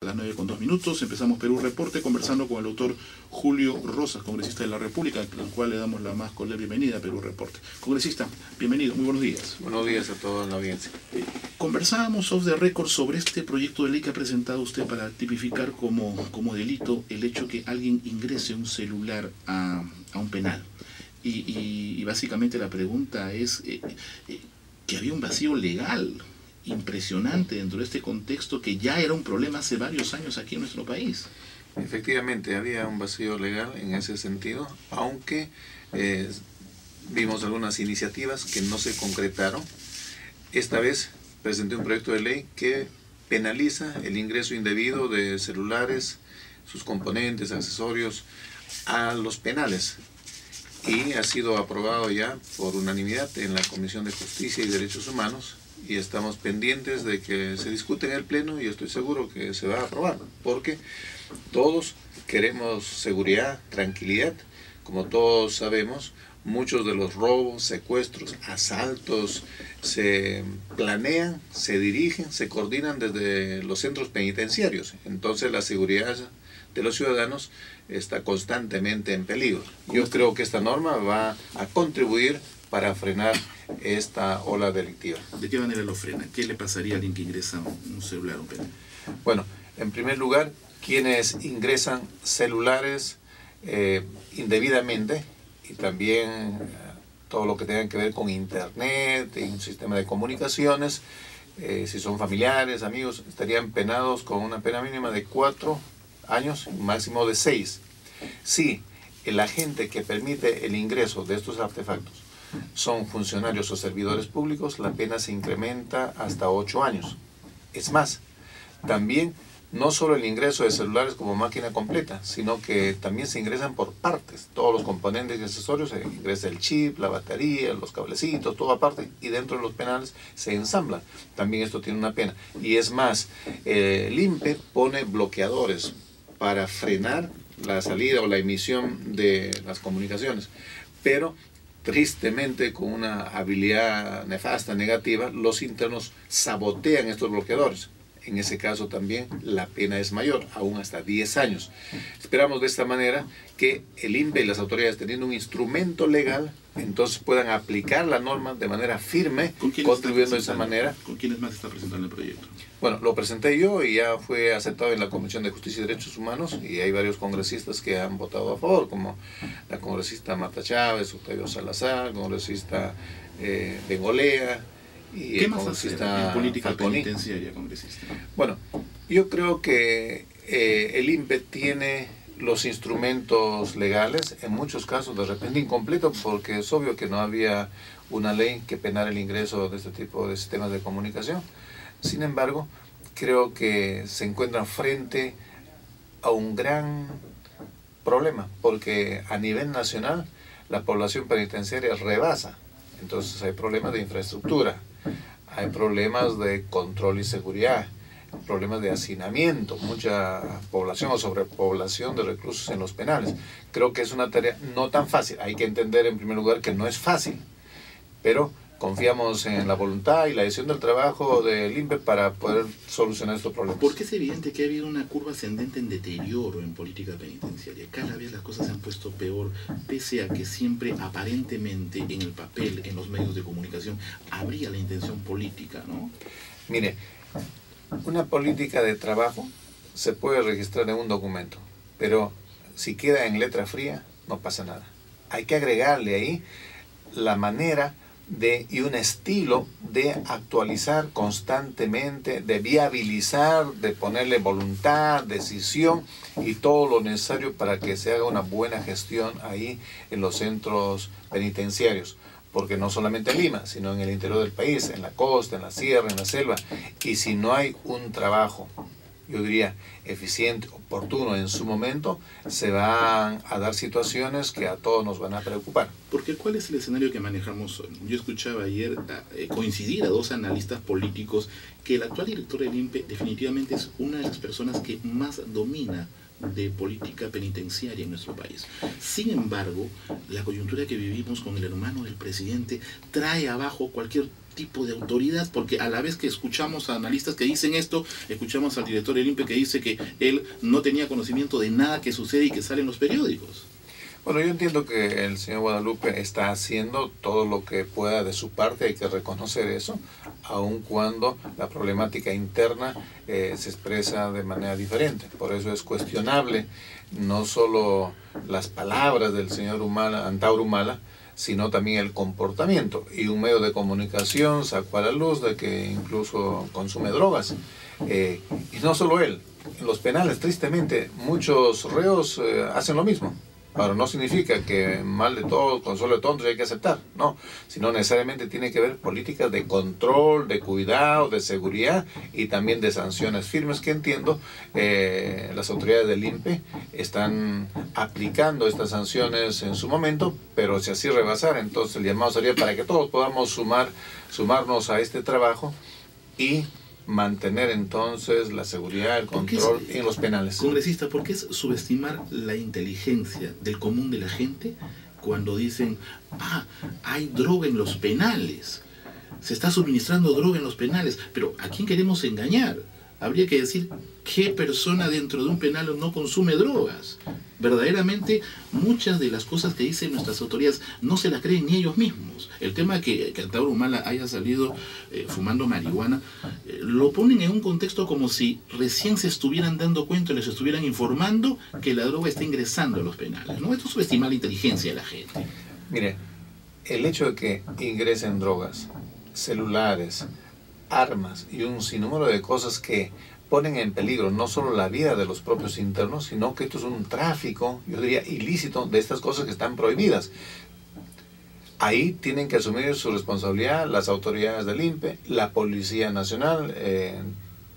A las 9:02 empezamos Perú Reporte conversando con el autor Julio Rosas, congresista de la República, al cual le damos la más cordial bienvenida a Perú Reporte. Congresista, bienvenido, muy buenos días. Buenos días a toda la audiencia. Conversábamos off the record sobre este proyecto de ley que ha presentado usted para tipificar como delito el hecho que alguien ingrese un celular a un penal. Y básicamente la pregunta es que había un vacío legal impresionante dentro de este contexto que ya era un problema hace varios años aquí en nuestro país. Efectivamente, había un vacío legal en ese sentido, aunque vimos algunas iniciativas que no se concretaron. Esta vez presenté un proyecto de ley que penaliza el ingreso indebido de celulares, sus componentes, accesorios, a los penales. Y ha sido aprobado ya por unanimidad en la Comisión de Justicia y Derechos Humanos, y estamos pendientes de que se discute en el Pleno, y estoy seguro que se va a aprobar, porque todos queremos seguridad, tranquilidad. Como todos sabemos, muchos de los robos, secuestros, asaltos se planean, se dirigen, se coordinan desde los centros penitenciarios. Entonces la seguridad de los ciudadanos está constantemente en peligro. Yo creo que esta norma va a contribuir para frenar esta ola delictiva. ¿De qué manera lo frena? ¿Qué le pasaría a alguien que ingresa un celular a un penal? Bueno, en primer lugar, quienes ingresan celulares indebidamente, y también todo lo que tenga que ver con internet y un sistema de comunicaciones, si son familiares, amigos, estarían penados con una pena mínima de 4 años, máximo de 6. Si el agente que permite el ingreso de estos artefactos son funcionarios o servidores públicos, la pena se incrementa hasta 8 años. Es más, también no solo el ingreso de celulares como máquina completa, sino que también se ingresan por partes. Todos los componentes y accesorios, se ingresa el chip, la batería, los cablecitos, todo aparte, y dentro de los penales se ensambla. También esto tiene una pena. Y es más, el INPE pone bloqueadores para frenar la salida o la emisión de las comunicaciones. Pero tristemente, con una habilidad nefasta, negativa, los internos sabotean estos bloqueadores. En ese caso también la pena es mayor, aún hasta 10 años. Esperamos de esta manera que el INPE y las autoridades, teniendo un instrumento legal, entonces puedan aplicar la norma de manera firme, contribuyendo de esa manera. ¿Con quiénes más está presentando el proyecto? Bueno, lo presenté yo y ya fue aceptado en la Comisión de Justicia y Derechos Humanos, y hay varios congresistas que han votado a favor, como la congresista Marta Chávez, Octavio Salazar, el congresista Bengolea, y ¿qué el más hacer en política penitenciaria, congresista? Bueno, yo creo que el INPE tiene los instrumentos legales, en muchos casos de repente incompleto, porque es obvio que no había una ley que penara el ingreso de este tipo de sistemas de comunicación. Sin embargo, creo que se encuentran frente a un gran problema, porque a nivel nacional la población penitenciaria rebasa. Entonces hay problemas de infraestructura, hay problemas de control y seguridad, problemas de hacinamiento, mucha población o sobrepoblación de reclusos en los penales. Creo que es una tarea no tan fácil. Hay que entender en primer lugar que no es fácil, pero confiamos en la voluntad y la decisión del trabajo del INPE para poder solucionar estos problemas. Porque es evidente que ha habido una curva ascendente en deterioro en política penitenciaria. Cada vez las cosas se han puesto peor, pese a que siempre aparentemente en el papel, en los medios de comunicación, habría la intención política, ¿no? Mire, una política de trabajo se puede registrar en un documento, pero si queda en letra fría, no pasa nada. Hay que agregarle ahí la manera y un estilo de actualizar constantemente, de viabilizar, de ponerle voluntad, decisión y todo lo necesario para que se haga una buena gestión ahí en los centros penitenciarios. Porque no solamente en Lima, sino en el interior del país, en la costa, en la sierra, en la selva. Y si no hay un trabajo, yo diría, eficiente, oportuno en su momento, se van a dar situaciones que a todos nos van a preocupar. Porque ¿cuál es el escenario que manejamos hoy? Yo escuchaba ayer coincidir a dos analistas políticos que el actual director del INPE definitivamente es una de las personas que más domina de política penitenciaria en nuestro país. Sin embargo, la coyuntura que vivimos con el hermano del presidente trae abajo cualquier tipo de autoridad, porque a la vez que escuchamos a analistas que dicen esto, escuchamos al director del INPE que dice que él no tenía conocimiento de nada que sucede y que sale en los periódicos. Bueno, yo entiendo que el señor Guadalupe está haciendo todo lo que pueda de su parte, hay que reconocer eso, aun cuando la problemática interna se expresa de manera diferente. Por eso es cuestionable no solo las palabras del señor Antauro Humala, sino también el comportamiento. Y un medio de comunicación sacó a la luz de que incluso consume drogas. Y no solo él, en los penales, tristemente, muchos reos hacen lo mismo. Ahora, no significa que mal de todos, consuelo de tontos hay que aceptar, no, sino necesariamente tiene que ver políticas de control, de cuidado, de seguridad y también de sanciones firmes que entiendo las autoridades del INPE están aplicando estas sanciones en su momento, pero si así rebasar, entonces el llamado sería para que todos podamos sumarnos a este trabajo y mantener entonces la seguridad, el control en los penales. Congresista, ¿por qué es subestimar la inteligencia del común de la gente cuando dicen, hay droga en los penales, se está suministrando droga en los penales? Pero ¿a quién queremos engañar? Habría que decir qué persona dentro de un penal no consume drogas. Verdaderamente, muchas de las cosas que dicen nuestras autoridades no se las creen ni ellos mismos. El tema que Antauro Humala haya salido fumando marihuana, lo ponen en un contexto como si recién se estuvieran dando cuenta, les estuvieran informando que la droga está ingresando a los penales, ¿no? Esto es subestimar la inteligencia de la gente. Mire, el hecho de que ingresen drogas, celulares, armas y un sinnúmero de cosas que ponen en peligro no solo la vida de los propios internos, sino que esto es un tráfico, yo diría ilícito, de estas cosas que están prohibidas. Ahí tienen que asumir su responsabilidad las autoridades del INPE, la Policía Nacional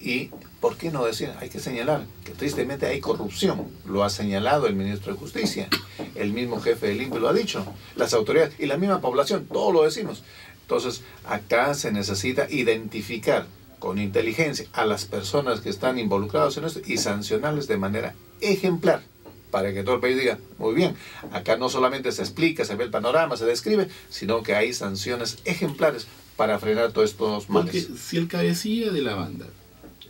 y, ¿por qué no decir? Hay que señalar que tristemente hay corrupción. Lo ha señalado el ministro de Justicia, el mismo jefe del INPE lo ha dicho, las autoridades y la misma población, todos lo decimos. Entonces, acá se necesita identificar con inteligencia a las personas que están involucradas en esto y sancionarles de manera ejemplar para que todo el país diga, muy bien, acá no solamente se explica, se ve el panorama, se describe, sino que hay sanciones ejemplares para frenar todos estos males. Porque si el cabecilla de la banda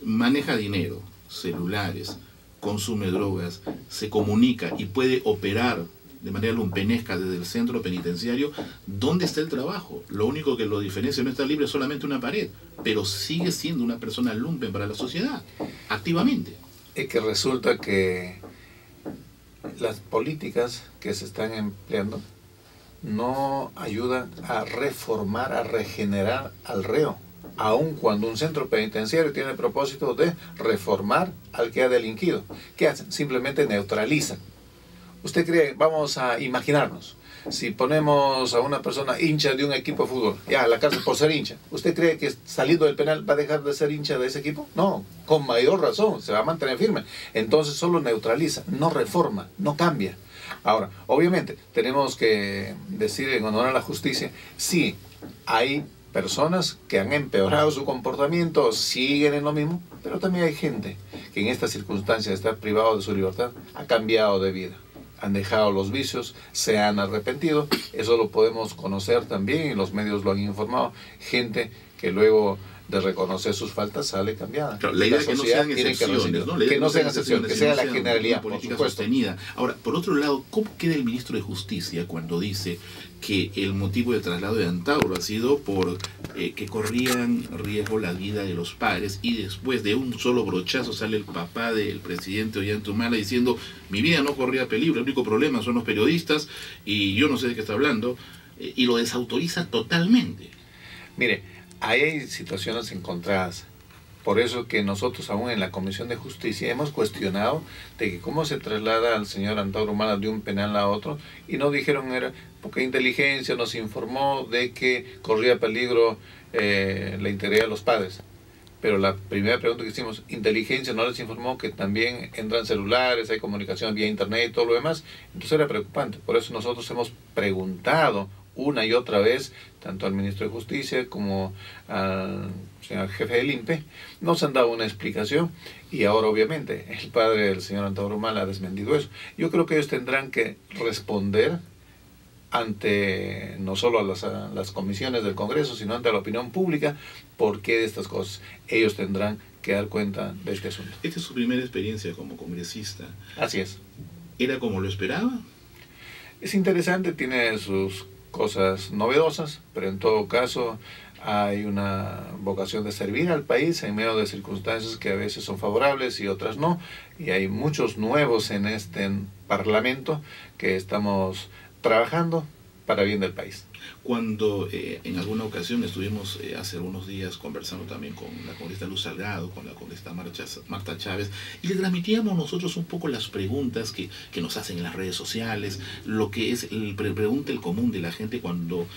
maneja dinero, celulares, consume drogas, se comunica y puede operar de manera lumpenesca desde el centro penitenciario, ¿dónde está el trabajo? Lo único que lo diferencia no está libre es solamente una pared, pero sigue siendo una persona lumpen para la sociedad, activamente. Es que resulta que las políticas que se están empleando no ayudan a reformar, a regenerar al reo, aun cuando un centro penitenciario tiene el propósito de reformar al que ha delinquido. ¿Qué hacen? Simplemente neutralizan. ¿Usted cree, vamos a imaginarnos, si ponemos a una persona hincha de un equipo de fútbol, ya a la cárcel por ser hincha, ¿usted cree que saliendo del penal va a dejar de ser hincha de ese equipo? No, con mayor razón, se va a mantener firme. Entonces solo neutraliza, no reforma, no cambia. Ahora, obviamente, tenemos que decir en honor a la justicia, sí, hay personas que han empeorado su comportamiento, siguen en lo mismo, pero también hay gente que en estas circunstancias de estar privado de su libertad ha cambiado de vida. Han dejado los vicios, se han arrepentido, eso lo podemos conocer también y los medios lo han informado, gente que luego de reconocer sus faltas sale cambiada. Claro, la idea es que no sean excepciones, ¿no? Que no sean excepciones, que sea la generalidad, por política supuesto. Sostenida. Ahora, por otro lado, ¿cómo queda el ministro de Justicia cuando dice que el motivo del traslado de Antauro ha sido por que corrían riesgo la vida de los padres y después de un solo brochazo sale el papá del presidente Ollanta Humala diciendo mi vida no corría peligro, el único problema son los periodistas y yo no sé de qué está hablando, y lo desautoriza totalmente? Mire, ahí hay situaciones encontradas. Por eso que nosotros aún en la Comisión de Justicia hemos cuestionado de que cómo se traslada al señor Antauro Humala de un penal a otro y no dijeron era porque inteligencia nos informó de que corría peligro la integridad de los padres. Pero la primera pregunta que hicimos, inteligencia no les informó que también entran celulares, hay comunicación vía internet y todo lo demás. Entonces era preocupante. Por eso nosotros hemos preguntado una y otra vez, tanto al ministro de Justicia como al señor jefe del INPE, nos han dado una explicación y ahora obviamente el padre del señor Antauro Humala ha desmentido eso. Yo creo que ellos tendrán que responder ante no solo a las comisiones del Congreso, sino ante la opinión pública, por qué de estas cosas. Ellos tendrán que dar cuenta de este asunto. Esta es su primera experiencia como congresista. Así es. ¿Era como lo esperaba? Es interesante, tiene sus cosas novedosas, pero en todo caso hay una vocación de servir al país en medio de circunstancias que a veces son favorables y otras no, y hay muchos nuevos en este Parlamento que estamos trabajando para bien del país. Cuando en alguna ocasión estuvimos hace algunos días conversando también con la congresista Luz Salgado, con la congresista Marta Chávez, y le transmitíamos nosotros un poco las preguntas que nos hacen en las redes sociales, lo que es pregunta el común de la gente cuando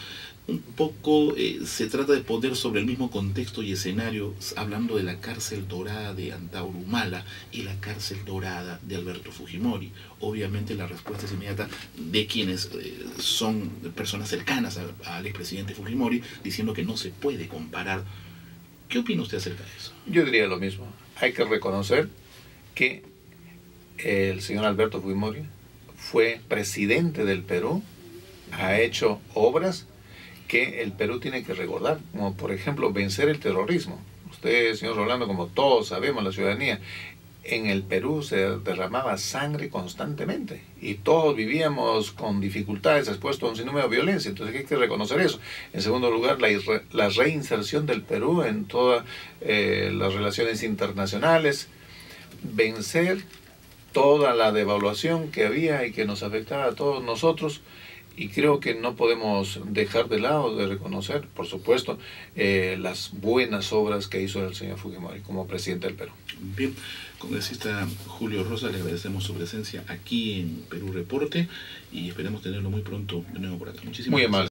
un poco se trata de poner sobre el mismo contexto y escenario, hablando de la cárcel dorada de Antauro Humala y la cárcel dorada de Alberto Fujimori. Obviamente la respuesta es inmediata de quienes son personas cercanas al expresidente Fujimori, diciendo que no se puede comparar. ¿Qué opina usted acerca de eso? Yo diría lo mismo. Hay que reconocer que el señor Alberto Fujimori fue presidente del Perú, ha hecho obras que el Perú tiene que recordar, como por ejemplo vencer el terrorismo. Usted, señor Rolando, como todos sabemos, la ciudadanía, en el Perú se derramaba sangre constantemente y todos vivíamos con dificultades, expuestos a un sinnúmero de violencia, entonces hay que reconocer eso. En segundo lugar, la reinserción del Perú en todas las relaciones internacionales, vencer toda la devaluación que había y que nos afectaba a todos nosotros. Y creo que no podemos dejar de lado de reconocer, por supuesto, las buenas obras que hizo el señor Fujimori como presidente del Perú. Bien, congresista Julio Rosa, le agradecemos su presencia aquí en Perú Reporte y esperemos tenerlo muy pronto de nuevo por acá. Muchísimas gracias. Muy amable.